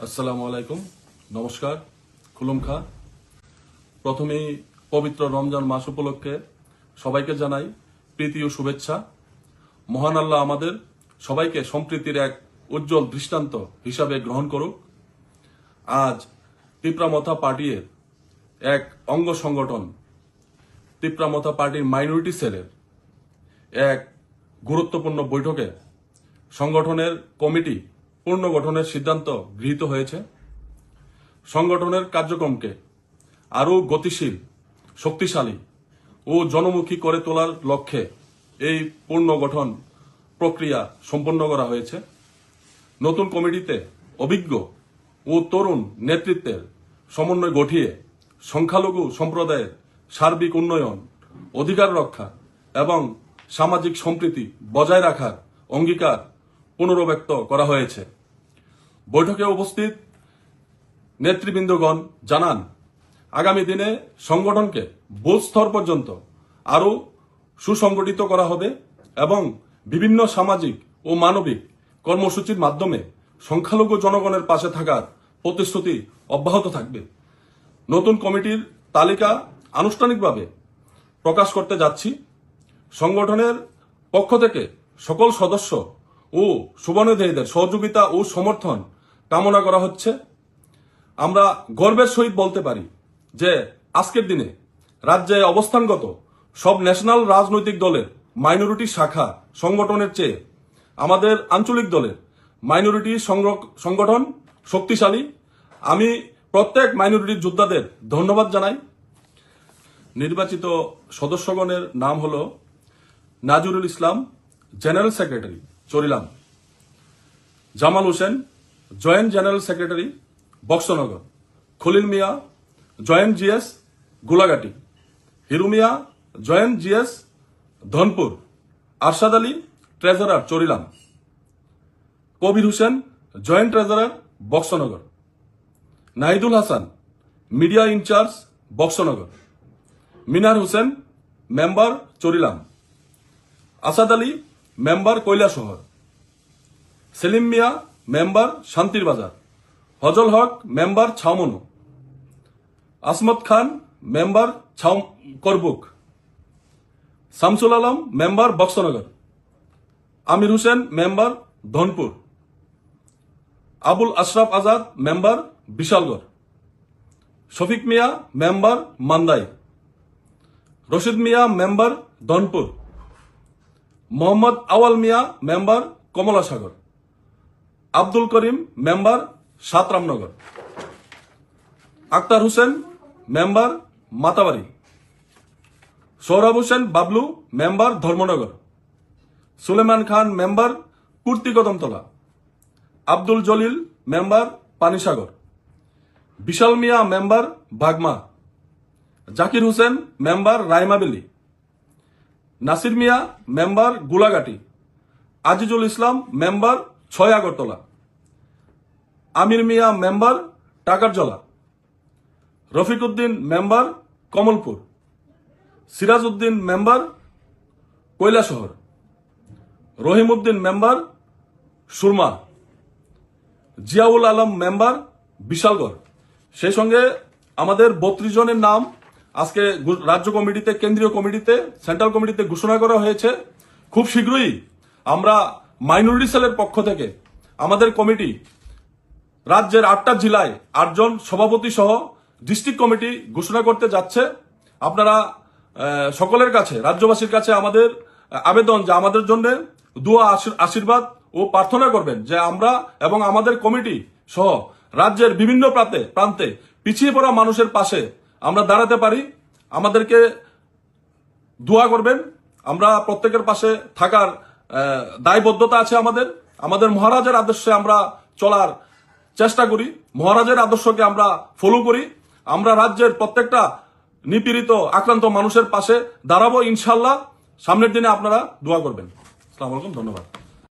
আসসালামু আলাইকুম, নমস্কার, খুলুমখা। প্রথমেই পবিত্র রমজান মাস উপলক্ষে সবাইকে জানাই প্রীতি ও শুভেচ্ছা। মহান আল্লাহ আমাদের সবাইকে সম্প্রীতির এক উজ্জ্বল দৃষ্টান্ত হিসাবে গ্রহণ করুক। আজ তিপ্রামথা পার্টির এক অঙ্গ সংগঠন তিপ্রামথা পার্টির মাইনরিটি সেলের এক গুরুত্বপূর্ণ বৈঠকে সংগঠনের কমিটি পুনর্গঠনের সিদ্ধান্ত গৃহীত হয়েছে। সংগঠনের কার্যক্রমকে আরও গতিশীল, শক্তিশালী ও জনমুখী করে তোলার লক্ষ্যে এই পুনর্গঠন প্রক্রিয়া সম্পন্ন করা হয়েছে। নতুন কমিটিতে অভিজ্ঞ ও তরুণ নেতৃত্বের সমন্বয় গঠিয়ে সংখ্যালঘু সম্প্রদায়ের সার্বিক উন্নয়ন, অধিকার রক্ষা এবং সামাজিক সম্প্রীতি বজায় রাখার অঙ্গীকার পুনর্ব্যক্ত করা হয়েছে। বৈঠকে উপস্থিত নেতৃবৃন্দগণ জানান, আগামী দিনে সংগঠনকে বুথ স্তর পর্যন্ত আরও সুসংগঠিত করা হবে এবং বিভিন্ন সামাজিক ও মানবিক কর্মসূচির মাধ্যমে সংখ্যালঘু জনগণের পাশে থাকার প্রতিশ্রুতি অব্যাহত থাকবে। নতুন কমিটির তালিকা আনুষ্ঠানিকভাবে প্রকাশ করতে যাচ্ছি। সংগঠনের পক্ষ থেকে সকল সদস্য ও শুভানুধ্যায়ীদের সহযোগিতা ও সমর্থন কামনা করা হচ্ছে। আমরা গর্বের সহিত বলতে পারি যে আজকের দিনে রাজ্যে অবস্থানগত সব ন্যাশনাল রাজনৈতিক দলের মাইনরিটি শাখা সংগঠনের চেয়ে আমাদের আঞ্চলিক দলের মাইনরিটি সংগঠন শক্তিশালী। আমি প্রত্যেক মাইনরিটি যোদ্ধাদের ধন্যবাদ জানাই। নির্বাচিত সদস্যগণের নাম হল Nazrul Islam, general secretary Charilam; Jamal Hossain, joint general secretary Boxanagar; Khalil Mia, joint GS Golaghati; Hiru Mia, joint GS Dhanpur; Arshad Ali, treasurer Charilam; Kabir Hossain, joint treasurer Boxanagar; Nahidul Hasan, media incharge Boxanagar; Minar Hossain, member Charilam; Asad Ali, member Kailashahar; Selim Mia, member Santir Bazar; Hajal Haq, member Chawmanu; Asmat Khan, member Karbook; Shamsul Alam, member Boxanagar; Amir Hossain, member Dhanpur; Abul Ashraf Azad, member Bishalgarh; Shafiq Mia, member Mandai; Rashid Mia, member Dhanpur; Mohammad Awal Mia, member Kamalasagar; Abdul Karim, member Satramnagar; Akhtar Hossain, member Matabari; Saurav Hossain Bablu, member Dharmanagar; Suleman Khan, member Kurti Kadamtala; Abdul Jalil, member Panisagar; Bishal Mia, member Bagma; Zakir Hossain, member Raimabeli; Nasir Mia, member Golaghati; Azizul Islam, member ৬ Agartala; Amir Mia, member Takarjala; Rafiq Uddin, member Kamalpur; Siraj Uddin, member Kailashahar; Rahim Uddin, member Surma; Ziaul Alam, member Bishalgarh. সেই সঙ্গে আমাদের ৩২ জনের নাম আজকে রাজ্য কমিটিতে, কেন্দ্রীয় কমিটিতে, সেন্ট্রাল কমিটিতে ঘোষণা করা হয়েছে। খুব শীঘ্রই আমরা মাইনরিটি সেলের পক্ষ থেকে আমাদের কমিটি রাজ্যের ৮টা জেলায় ৮ জন সভাপতি সহ ডিস্ট্রিক্ট কমিটি ঘোষণা করতে যাচ্ছে। আপনারা সকলের কাছে, রাজ্যবাসীর কাছে আমাদের আবেদন যে আমাদের জন্য দোয়া, আশীর্বাদ ও প্রার্থনা করবেন যে আমরা এবং আমাদের কমিটি সহ রাজ্যের বিভিন্ন প্রান্তে পিছিয়ে পড়া মানুষের পাশে আমরা দাঁড়াতে পারি। আমাদেরকে দোয়া করবেন। আমরা প্রত্যেকের পাশে থাকার দায়বদ্ধতা আছে আমাদের মহারাজের আদর্শে আমরা চলার চেষ্টা করি, মহারাজের আদর্শকে আমরা ফলো করি। আমরা রাজ্যের প্রত্যেকটা নিপীড়িত, আক্রান্ত মানুষের পাশে দাঁড়াবো ইনশাল্লাহ। সামনের দিনে আপনারা দোয়া করবেন। আসসালামু আলাইকুম, ধন্যবাদ।